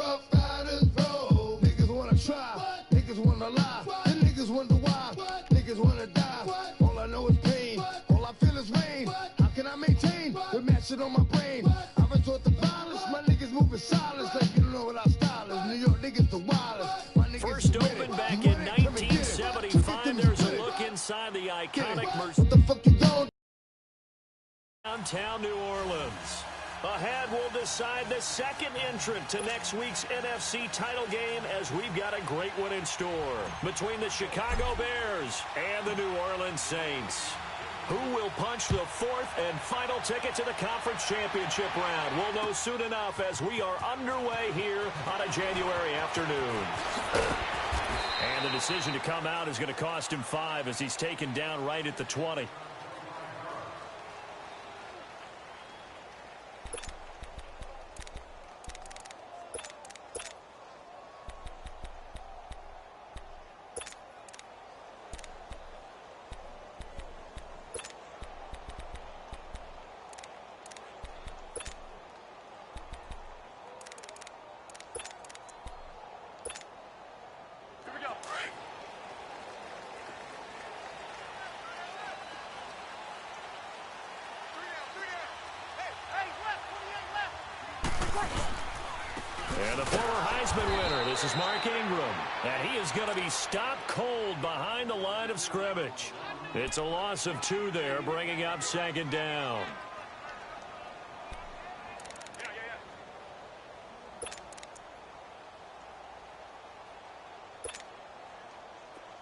Rough Riders roll. Niggas wanna try, niggas wanna lie, and niggas wonder why, niggas wanna die. All I know is pain, all I feel is rain. How can I maintain? We're matching on my brain. I resort to violence, my niggas moving silence like you don't know what our style is. New York niggas the wildest. First opened back in 1975. There's a look inside the iconic What the fuck you doing? Downtown New Orleans. Ahead, we'll decide the second entrant to next week's NFC title game as we've got a great one in store between the Chicago Bears and the New Orleans Saints. Who will punch the fourth and final ticket to the conference championship round? We'll know soon enough as we are underway here on a January afternoon. And the decision to come out is going to cost him 5 as he's taken down right at the 20. And the former Heisman winner, this is Mark Ingram. And he is going to be stopped cold behind the line of scrimmage. It's a loss of 2 there, bringing up second down.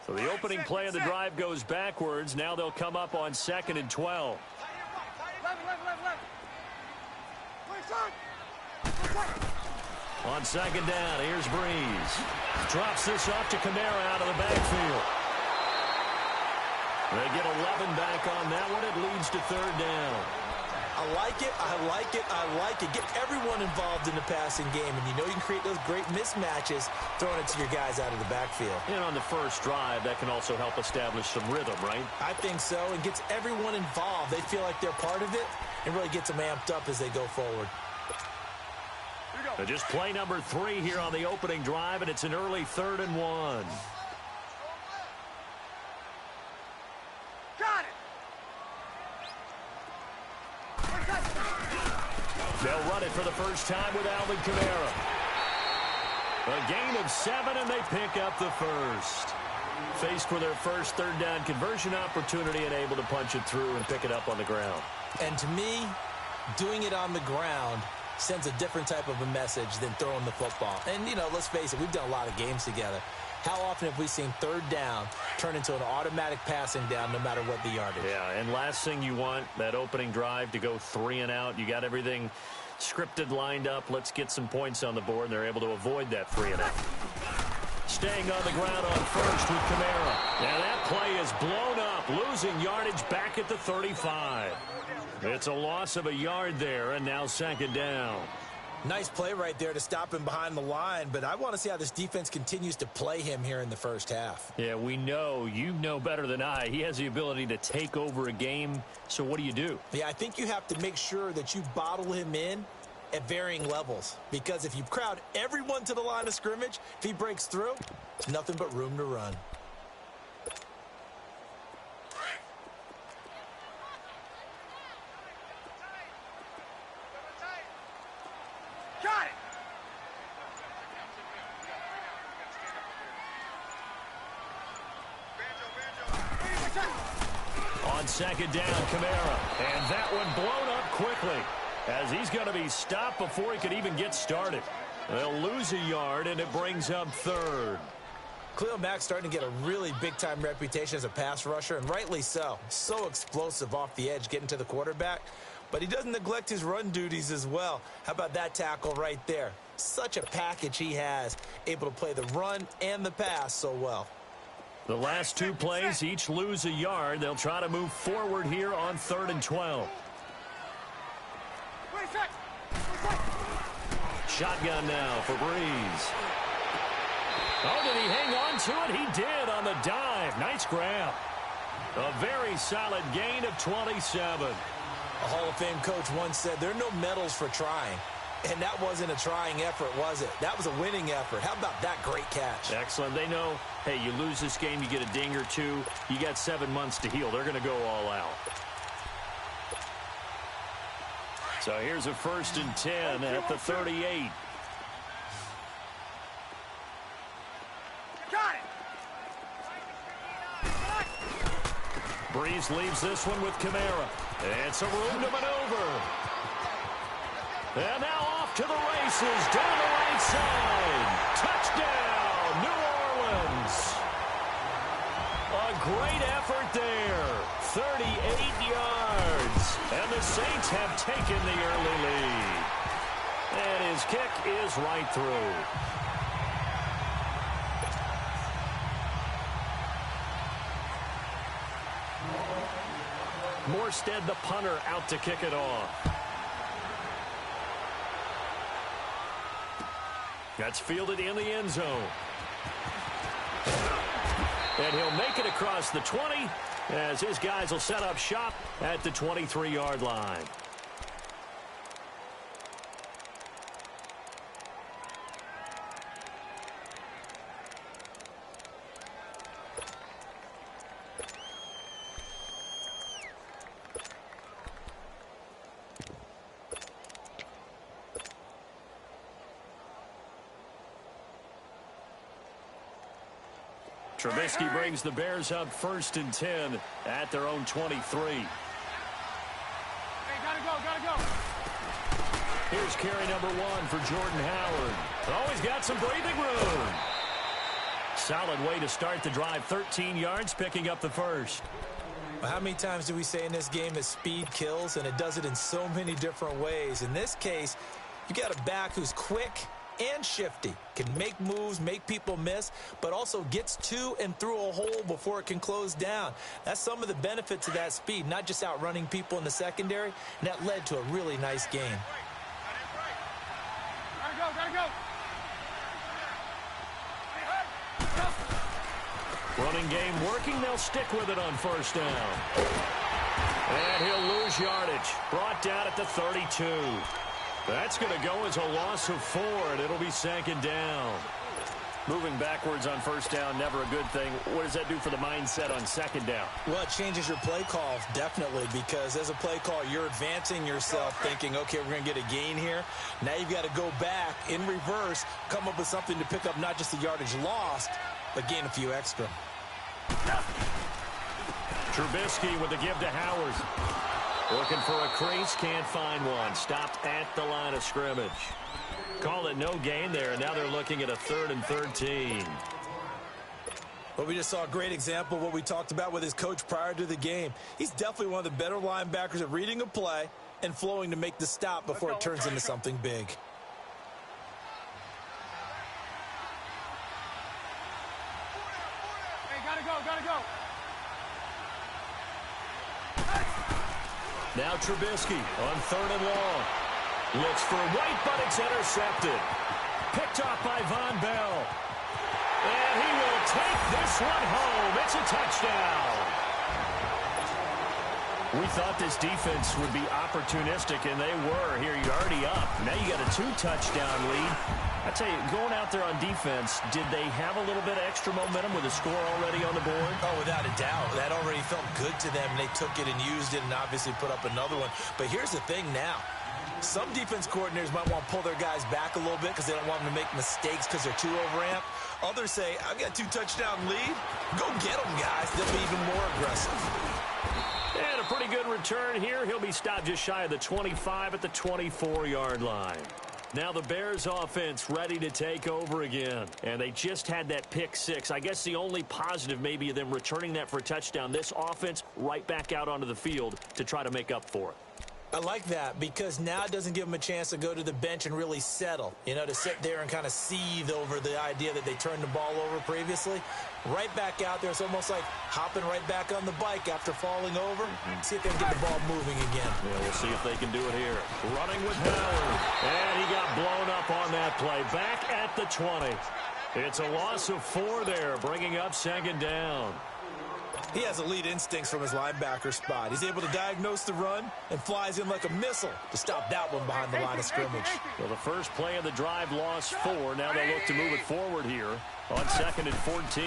So the opening play of the drive goes backwards. Now they'll come up on 2nd and 12. On second down, here's Breeze. Drops this off to Kamara out of the backfield. They get 11 back on that one. It leads to 3rd down. I like it, I like it, I like it. Get everyone involved in the passing game, and you know you can create those great mismatches throwing it to your guys out of the backfield. And on the first drive, that can also help establish some rhythm, right? I think so, and gets everyone involved. They feel like they're part of it, and really gets them amped up as they go forward. So just play number 3 here on the opening drive, and it's an early 3rd and 1. Got it. They'll run it for the first time with Alvin Kamara. A gain of 7, and they pick up the first. Faced with their first 3rd down conversion opportunity and able to punch it through and pick it up on the ground. And to me, doing it on the ground sends a different type of a message than throwing the football. And, you know, let's face it, we've done a lot of games together. How often have we seen 3rd down turn into an automatic passing down no matter what the yardage? Yeah, and last thing you want, that opening drive to go 3 and out. You got everything scripted, lined up. Let's get some points on the board, and they're able to avoid that 3 and out. Staying on the ground on first with Kamara. Now that play is blown up, losing yardage back at the 35. It's a loss of a yard there, and now 2nd down. Nice play right there to stop him behind the line, but I want to see how this defense continues to play him here in the first half. Yeah, we know. You know better than I. He has the ability to take over a game, so what do? Yeah, I think you have to make sure that you bottle him in at varying levels, because if you crowd everyone to the line of scrimmage, if he breaks through, it's nothing but room to run. Got it. On 2nd down, Kamara. And that one blown up quickly as he's going to be stopped before he could even get started. They'll lose a yard, and it brings up 3rd. Khalil Mack's starting to get a really big-time reputation as a pass rusher, and rightly so. So explosive off the edge getting to the quarterback. But he doesn't neglect his run duties as well. How about that tackle right there? Such a package he has, able to play the run and the pass so well. The last 2 plays each lose a yard. They'll try to move forward here on 3rd and 12. Shotgun now for Breeze. Oh, did he hang on to it? He did on the dive. Nice grab. A very solid gain of 27. A Hall of Fame coach once said there are no medals for trying. And that wasn't a trying effort, was it? That was a winning effort. How about that great catch? Excellent. They know, hey, you lose this game, you get a ding or two. You got 7 months to heal. They're going to go all out. So here's a 1st and 10 at the 38. Got it. Breeze leaves this one with Kamara. And some room to maneuver. And now off to the races down the right side. Touchdown, New Orleans. A great effort there. 38 yards. And the Saints have taken the early lead. And his kick is right through. Morstead, the punter, out to kick it off. That's fielded in the end zone. And he'll make it across the 20 as his guys will set up shop at the 23-yard line. Trubisky brings the Bears up 1st and 10 at their own 23. Hey, gotta go. Here's carry number 1 for Jordan Howard. Oh, he's got some breathing room. Solid way to start the drive. 13 yards, picking up the first. Well, how many times do we say in this game that speed kills, and it does it in so many different ways? In this case, you got a back who's quick and shifty, can make moves, make people miss, but also gets to and through a hole before it can close down. That's some of the benefits of that speed, not just outrunning people in the secondary, and that led to a really nice game. Gotta go. Running game working. They'll stick with it on 1st down. And he'll lose yardage. Brought down at the 32. That's going to go as a loss of 4, and it'll be 2nd down. Moving backwards on 1st down, never a good thing. What does that do for the mindset on 2nd down? Well, it changes your play call, definitely, because as a play call, you're advancing yourself thinking, okay, we're going to get a gain here. Now you've got to go back in reverse, come up with something to pick up not just the yardage lost, but gain a few extra. Trubisky with the give to Howard. Looking for a crease, can't find one. Stopped at the line of scrimmage. Call it no gain there, and now they're looking at a 3rd and 13. Well, we just saw a great example of what we talked about with his coach prior to the game. He's definitely one of the better linebackers at reading a play and flowing to make the stop before it turns into something big. Hey, gotta go. Now Trubisky on 3rd and long. Looks for White, but it's intercepted. Picked off by Von Bell. And he will take this one home. It's a touchdown. We thought this defense would be opportunistic, and they were. Here, you're already up. Now you got a 2-touchdown lead. I tell you, going out there on defense, did they have a little bit of extra momentum with a score already on the board? Oh, without a doubt. That already felt good to them. They took it and used it and obviously put up another one. But here's the thing now. Some defense coordinators might want to pull their guys back a little bit because they don't want them to make mistakes because they're too overamped. Others say, I've got a 2-touchdown lead. Go get them, guys. They'll be even more aggressive. And a pretty good return here. He'll be stopped just shy of the 25 at the 24-yard line. Now the Bears offense ready to take over again. And they just had that pick 6. I guess the only positive maybe of them returning that for a touchdown. This offense right back out onto the field to try to make up for it. I like that because now it doesn't give them a chance to go to the bench and really settle, you know, to sit there and kind of seethe over the idea that they turned the ball over previously. Right back out there, it's almost like hopping right back on the bike after falling over. See if they can get the ball moving again. Yeah, we'll see if they can do it here. Running with Howard. And he got blown up on that play. Back at the 20. It's a loss of 4 there, bringing up 2nd down. He has elite instincts from his linebacker spot. He's able to diagnose the run and flies in like a missile to stop that one behind the line of scrimmage. Well, the first play of the drive lost 4. Now they'll look to move it forward here on 2nd and 14.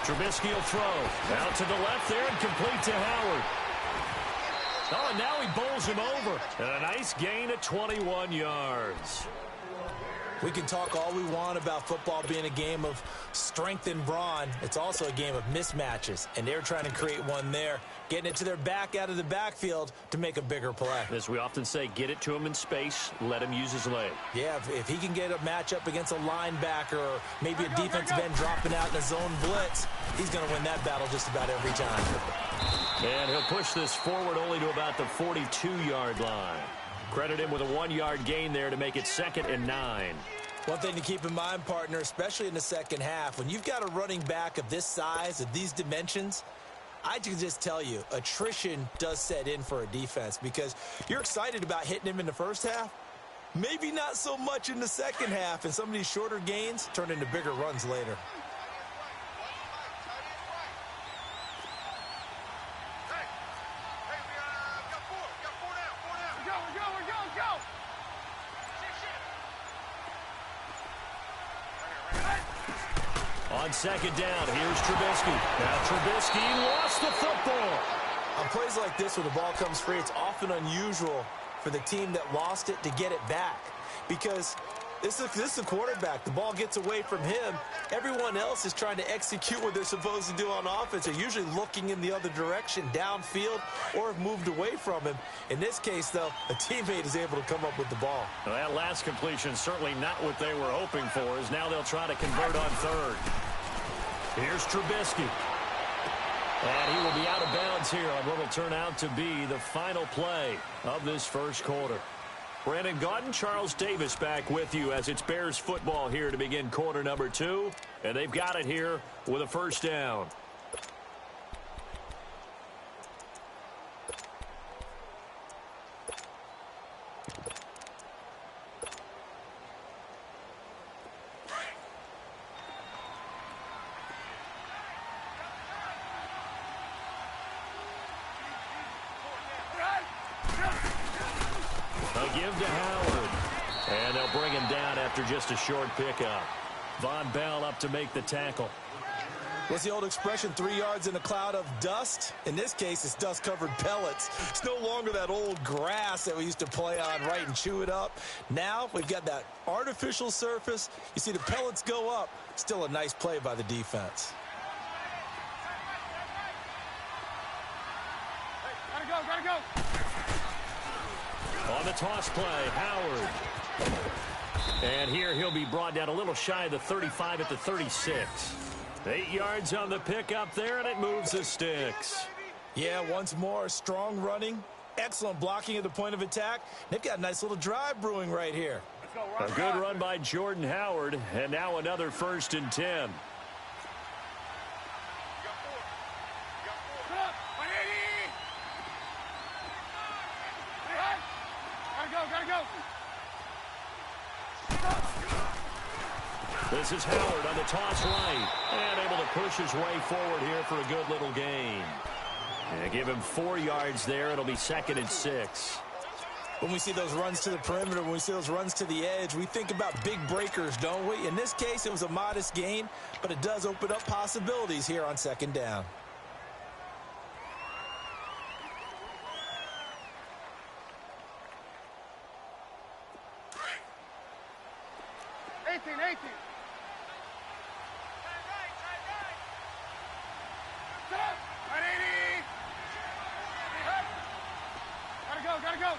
Trubisky will throw. Out to the left there and complete to Howard. Oh, and now he bowls him over. And a nice gain of 21 yards. We can talk all we want about football being a game of strength and brawn. It's also a game of mismatches, and they're trying to create one there, getting it to their back out of the backfield to make a bigger play. As we often say, get it to him in space, let him use his leg. Yeah, if he can get a matchup against a linebacker or maybe a defensive end dropping out in a zone blitz, he's going to win that battle just about every time. And he'll push this forward only to about the 42-yard line. Credit him with a 1-yard gain there to make it 2nd and 9. One thing to keep in mind, partner, especially in the second half, when you've got a running back of this size, of these dimensions, I can just tell you, attrition does set in for a defense because you're excited about hitting him in the first half. Maybe not so much in the second half, and some of these shorter gains turn into bigger runs later. On 2nd down, here's Trubisky. Now Trubisky lost the football. On plays like this where the ball comes free, it's often unusual for the team that lost it to get it back. Because this is the quarterback. The ball gets away from him. Everyone else is trying to execute what they're supposed to do on offense. They're usually looking in the other direction, downfield, or have moved away from him. In this case, though, a teammate is able to come up with the ball. Well, that last completion certainly not what they were hoping for, as now they'll try to convert on 3rd. Here's Trubisky. And he will be out of bounds here on what will turn out to be the final play of this first quarter. Brandon Gaudin, Charles Davis back with you as it's Bears football here to begin quarter number 2. And they've got it here with a first down. Give to Howard. And they'll bring him down after just a short pickup. Von Bell up to make the tackle. What's the old expression, 3 yards in a cloud of dust? In this case, it's dust-covered pellets. It's no longer that old grass that we used to play on, right, and chew it up. Now we've got that artificial surface. You see the pellets go up. Still a nice play by the defense. Gotta go. On the toss play, Howard. And here he'll be brought down a little shy of the 35 at the 36. 8 yards on the pickup there, and it moves the sticks. Yeah, once more, strong running, excellent blocking at the point of attack. They've got a nice little drive brewing right here. A good run by Jordan Howard, and now another 1st and 10. Gotta go. This is Howard on the toss right, and able to push his way forward here for a good little gain. And give him 4 yards there. It'll be 2nd and 6. When we see those runs to the perimeter, when we see those runs to the edge, we think about big breakers, don't we? In this case, it was a modest gain, but it does open up possibilities here on 2nd down. 18. Gotta go.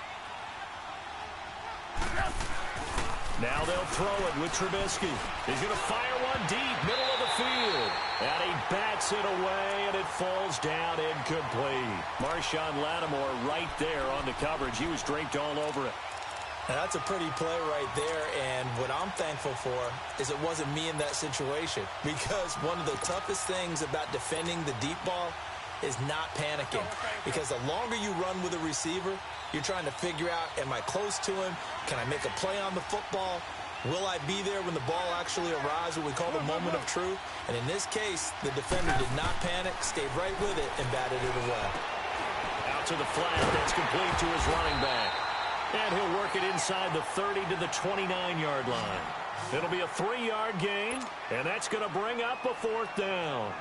Now they'll throw it with Trubisky. He's going to fire one deep, middle of the field. And he bats it away, and it falls down incomplete. Marshawn Lattimore right there on the coverage. He was draped all over it. Now, that's a pretty play right there, and what I'm thankful for is it wasn't me in that situation, because one of the toughest things about defending the deep ball is not panicking, because the longer you run with a receiver, you're trying to figure out, am I close to him? Can I make a play on the football? Will I be there when the ball actually arrives, what we call the moment of truth? And in this case, the defender did not panic, stayed right with it, and batted it away. Out to the flat. That's complete to his running back. And he'll work it inside the 30 to the 29-yard line. It'll be a 3-yard gain, and that's going to bring up a 4th down.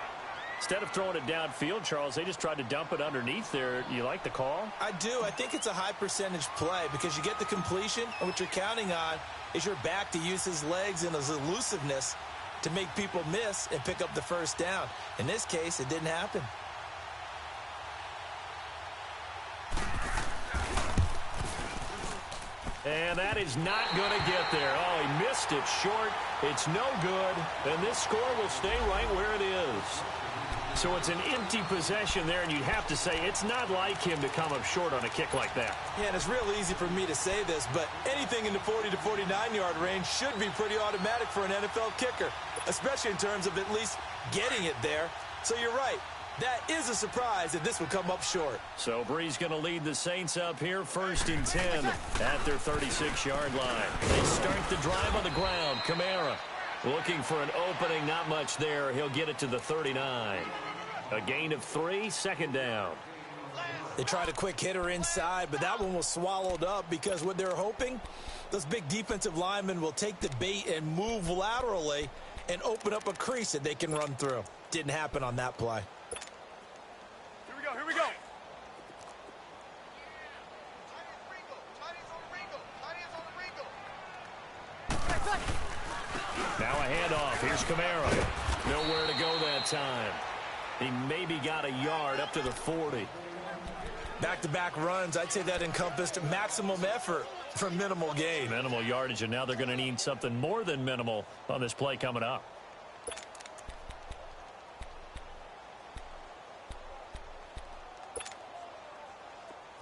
Instead of throwing it downfield, Charles, they just tried to dump it underneath there. You like the call? I do. I think it's a high percentage play because you get the completion, and what you're counting on is your back to use his legs and his elusiveness to make people miss and pick up the 1st down. In this case, it didn't happen. And that is not going to get there. Oh, he missed it short. It's no good. And this score will stay right where it is. So it's an empty possession there, and you'd have to say it's not like him to come up short on a kick like that. Yeah, and it's real easy for me to say this, but anything in the 40 to 49-yard range should be pretty automatic for an NFL kicker, especially in terms of at least getting it there. So you're right. That is a surprise that this would come up short. So Bree's going to lead the Saints up here 1st and 10 at their 36-yard line. They start the drive on the ground. Kamara looking for an opening. Not much there. He'll get it to the 39. A gain of 3, 2nd down. They tried a quick hitter inside, but that one was swallowed up because what they're hoping, those big defensive linemen will take the bait and move laterally and open up a crease that they can run through. Didn't happen on that play. Here we go. Now a handoff. Here's Kamara. Nowhere to go that time. He maybe got a yard up to the 40. Back-to-back runs, I'd say that encompassed maximum effort for minimal gain. Minimal yardage, and now they're going to need something more than minimal on this play coming up.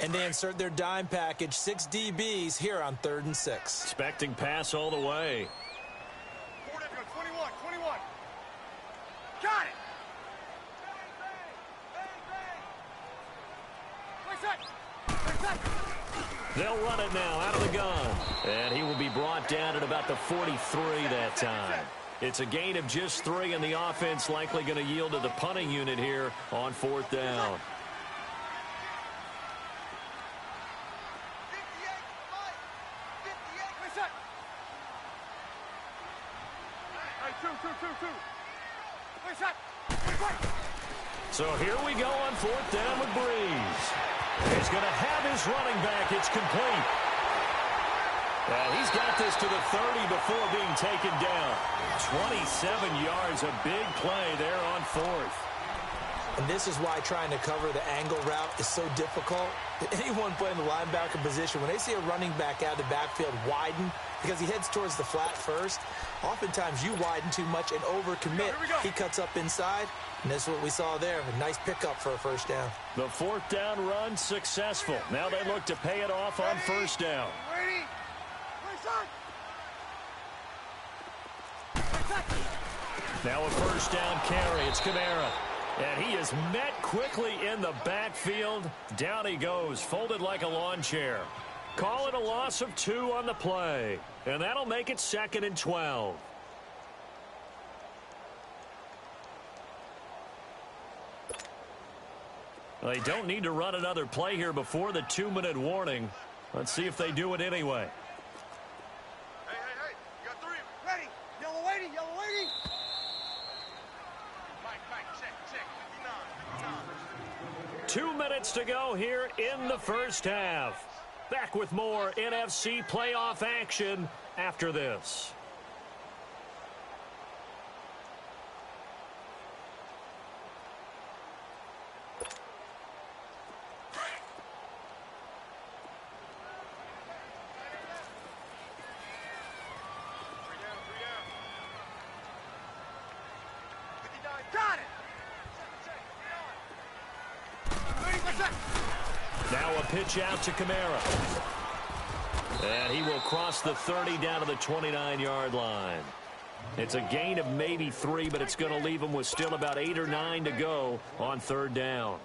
And they insert their dime package, 6 DBs here on 3rd and 6. Expecting pass all the way. 21. Got it. They'll run it now out of the gun. And he will be brought down at about the 43 that time. It's a gain of just 3, and the offense likely going to yield to the punting unit here on 4th down. So here we go on 4th down with Breeze. He's going to have his running back. It's complete. And he's got this to the 30 before being taken down. 27 yards, a big play there on 4th. And this is why trying to cover the angle route is so difficult. Anyone playing the linebacker position, when they see a running back out of the backfield widen, because he heads towards the flat first, oftentimes you widen too much and overcommit. He cuts up inside, and this is what we saw there. A nice pickup for a 1st down. The 4th down run successful. Now they look to pay it off on 1st down. Now a 1st down carry. It's Kamara. And he is met quickly in the backfield. Down he goes, folded like a lawn chair. Call it a loss of 2 on the play. And that'll make it 2nd and 12. They don't need to run another play here before the 2-minute warning. Let's see if they do it anyway. Hey, you got 3. Ready. Yellow lady. 2 minutes to go here in the 1st half. Back with more NFC playoff action after this. Got it. Now a pitch out to Kamara. And he will cross the 30 down to the 29-yard line. It's a gain of maybe 3, but it's going to leave him with still about 8 or 9 to go on 3rd down.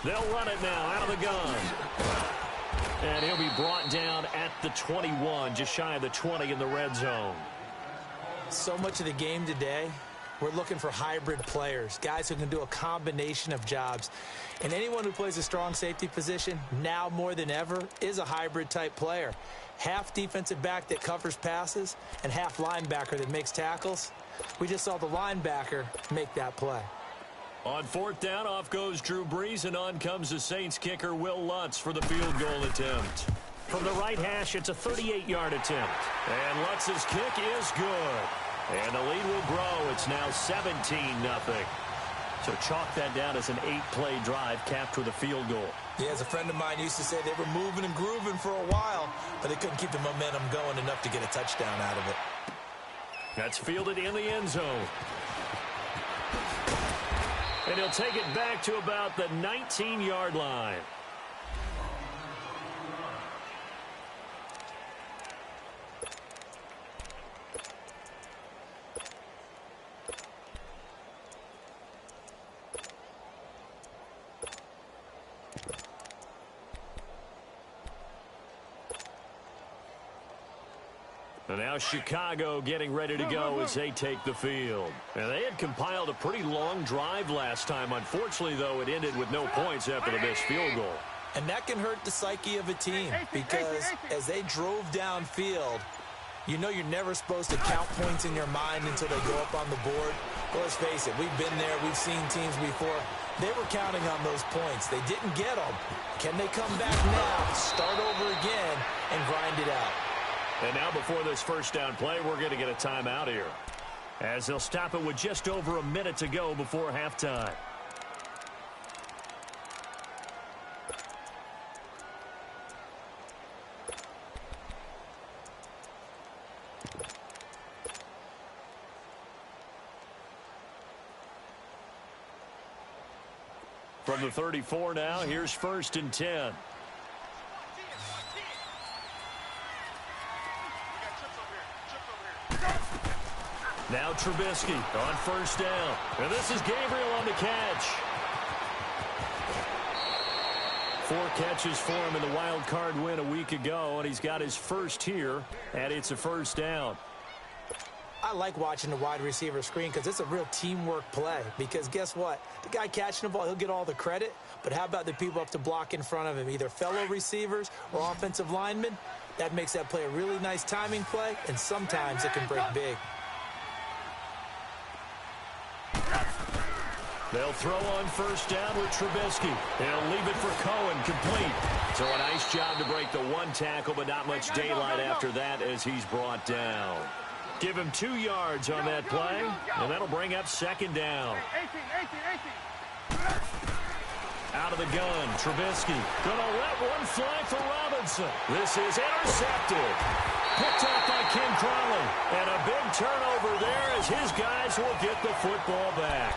They'll run it now out of the gun. And he'll be brought down at the 21, just shy of the 20 in the red zone. So much of the game today, we're looking for hybrid players, guys who can do a combination of jobs. And anyone who plays a strong safety position, now more than ever, is a hybrid type player. Half defensive back that covers passes and half linebacker that makes tackles. We just saw the linebacker make that play. On fourth down, off goes Drew Brees, and on comes the Saints kicker Will Lutz for the field goal attempt. From the right hash, it's a 38-yard attempt. And Lutz's kick is good. And the lead will grow. It's now 17-0. So chalk that down as an 8-play drive capped with a field goal. Yeah, as a friend of mine used to say, they were moving and grooving for a while, but they couldn't keep the momentum going enough to get a touchdown out of it. That's fielded in the end zone. And he'll take it back to about the 19-yard line. And now Chicago getting ready to go as they take the field. And they had compiled a pretty long drive last time. Unfortunately, though, it ended with no points after the missed field goal. And that can hurt the psyche of a team because as they drove downfield, you know you're never supposed to count points in your mind until they go up on the board. But let's face it, we've been there. We've seen teams before. They were counting on those points. They didn't get them. Can they come back now, start over again, and grind it out? And now before this first down play, we're going to get a timeout here, as they'll stop it with just over a minute to go before halftime. From the 34 now, here's 1st and 10. Now Trubisky on 1st down. And this is Gabriel on the catch. 4 catches for him in the wild card win a week ago, and he's got his first here, and it's a 1st down. I like watching the wide receiver screen because it's a real teamwork play. Because guess what? The guy catching the ball, he'll get all the credit. But how about the people up to block in front of him, either fellow receivers or offensive linemen? That makes that play a really nice timing play, and sometimes it can break big. They'll throw on 1st down with Trubisky. They'll leave it for Cohen, complete. So a nice job to break the 1 tackle, but not much daylight after that as he's brought down. Give him 2 yards on that play, and that'll bring up 2nd down. Out of the gun, Trubisky. Gonna let one fly for Robinson. This is intercepted. Picked up by Ken Crawley. And a big turnover there as his guys will get the football back.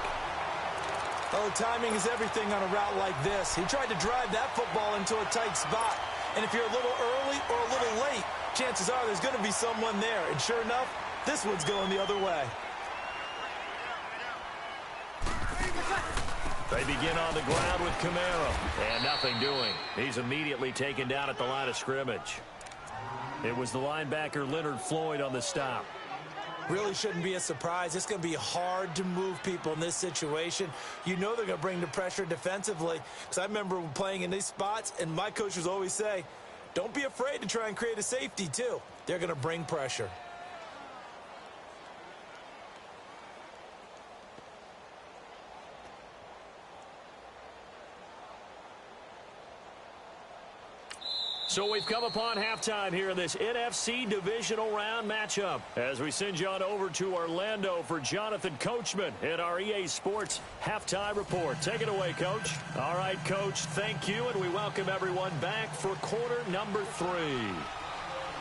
Oh, timing is everything on a route like this. He tried to drive that football into a tight spot. And if you're a little early or a little late, chances are there's going to be someone there. And sure enough, this one's going the other way. They begin on the ground with Camaro. And nothing doing. He's immediately taken down at the line of scrimmage. It was the linebacker Leonard Floyd on the stop. Really shouldn't be a surprise. It's going to be hard to move people in this situation. You know they're going to bring the pressure defensively. Because I remember playing in these spots, and my coaches always say, don't be afraid to try and create a safety, too. They're going to bring pressure. So we've come upon halftime here in this NFC Divisional Round matchup as we send you on over to Orlando for Jonathan Coachman in our EA Sports Halftime Report. Take it away, Coach. All right, Coach, thank you, and we welcome everyone back for quarter number 3.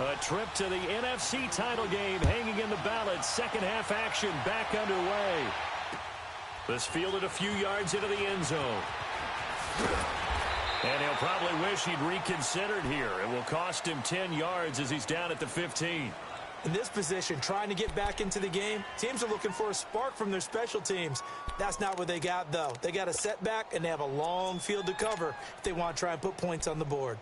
A trip to the NFC title game hanging in the balance. Second half action back underway. This fielded a few yards into the end zone. And he'll probably wish he'd reconsidered here. It will cost him 10 yards as he's down at the 15. In this position, trying to get back into the game, teams are looking for a spark from their special teams. That's not what they got, though. They got a setback, and they have a long field to cover if they want to try and put points on the board.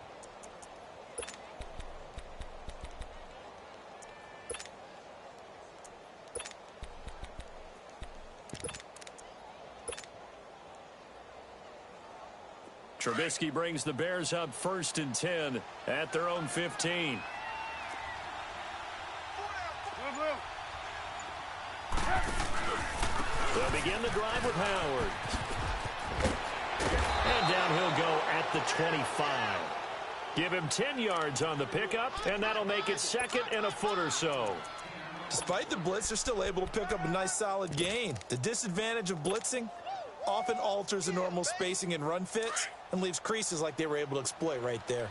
Trubisky brings the Bears up 1st and 10 at their own 15. They'll begin the drive with Howard. And down he'll go at the 25. Give him 10 yards on the pickup, and that'll make it 2nd and a foot or so. Despite the blitz, they're still able to pick up a nice solid gain. The disadvantage of blitzing often alters the normal spacing and run fits and leaves creases like they were able to exploit right there.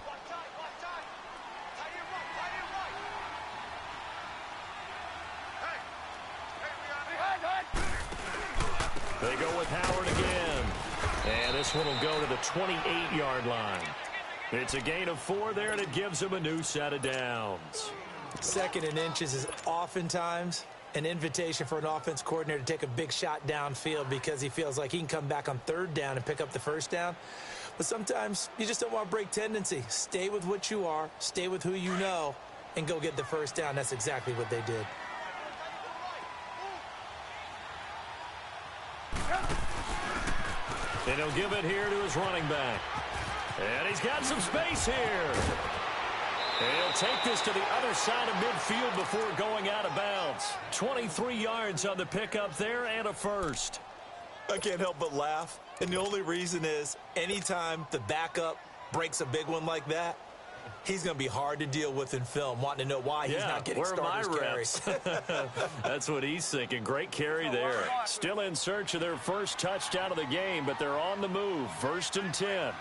They go with Howard again. And this one will go to the 28-yard line. It's a gain of 4 there, and it gives them a new set of downs. 2nd and inches is oftentimes an invitation for an offense coordinator to take a big shot downfield because he feels like he can come back on 3rd down and pick up the 1st down. But sometimes you just don't want to break tendency. Stay with what you are, stay with who you know, and go get the 1st down. That's exactly what they did. And he'll give it here to his running back. And he's got some space here. And he'll take this to the other side of midfield before going out of bounds. 23 yards on the pickup there and a first. I can't help but laugh. And the only reason is anytime the backup breaks a big one like that, he's going to be hard to deal with in film, wanting to know why he's not getting starters carries. That's what he's thinking. Great carry there. Still in search of their first touchdown of the game, but they're on the move. 1st and 10.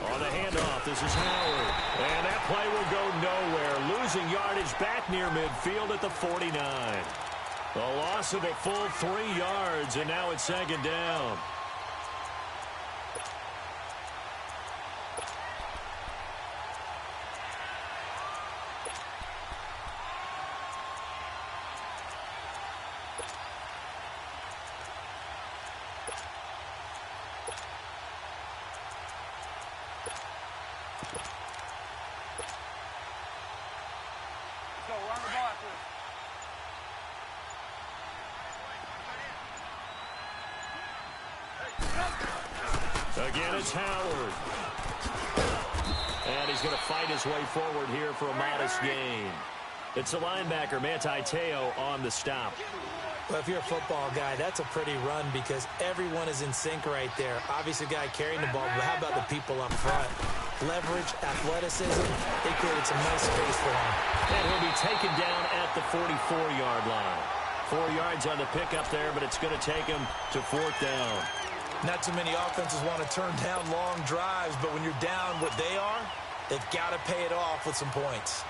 On the handoff, this is Howard. And that play will go nowhere. Losing yardage back near midfield at the 49. A loss of a full 3 yards, and now it's 2nd down. Again, it's Howard. And he's going to fight his way forward here for a modest gain. It's a linebacker, Manti Te'o, on the stop. Well, if you're a football guy, that's a pretty run because everyone is in sync right there. Obviously, the guy carrying the ball, but how about the people up front? Leverage, athleticism, they created some nice space for him. And he'll be taken down at the 44-yard line. 4 yards on the pickup there, but it's going to take him to 4th down. Not too many offenses want to turn down long drives, but when you're down what they are, they've got to pay it off with some points.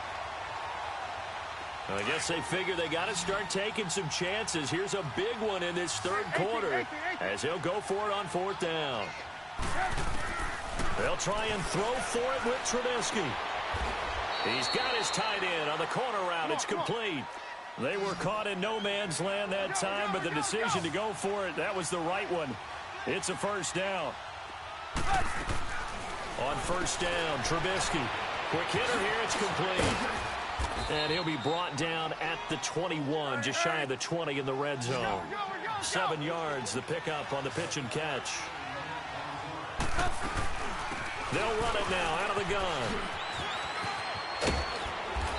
Well, I guess they figure they got to start taking some chances. Here's a big one in this 3rd quarter as he'll go for it on 4th down. They'll try and throw for it with Trubisky. He's got his tight end on the corner route. It's complete. They were caught in no man's land that time, but the decision to go for it, that was the right one. It's a 1st down. On 1st down, Trubisky. Quick hitter here, it's complete. And he'll be brought down at the 21, just shy of the 20 in the red zone. 7 yards, the pickup on the pitch and catch. They'll run it now out of the gun.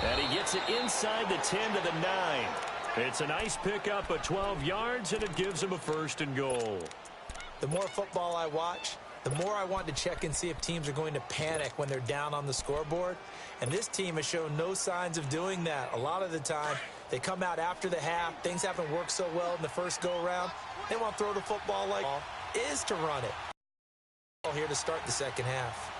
And he gets it inside the 10 to the 9. It's a nice pickup of 12 yards, and it gives him a 1st and goal. The more football I watch, the more I want to check and see if teams are going to panic when they're down on the scoreboard. And this team has shown no signs of doing that. A lot of the time, they come out after the half. Things haven't worked so well in the first go-around. They want to throw the football like is to run it. Here to start the 2nd half.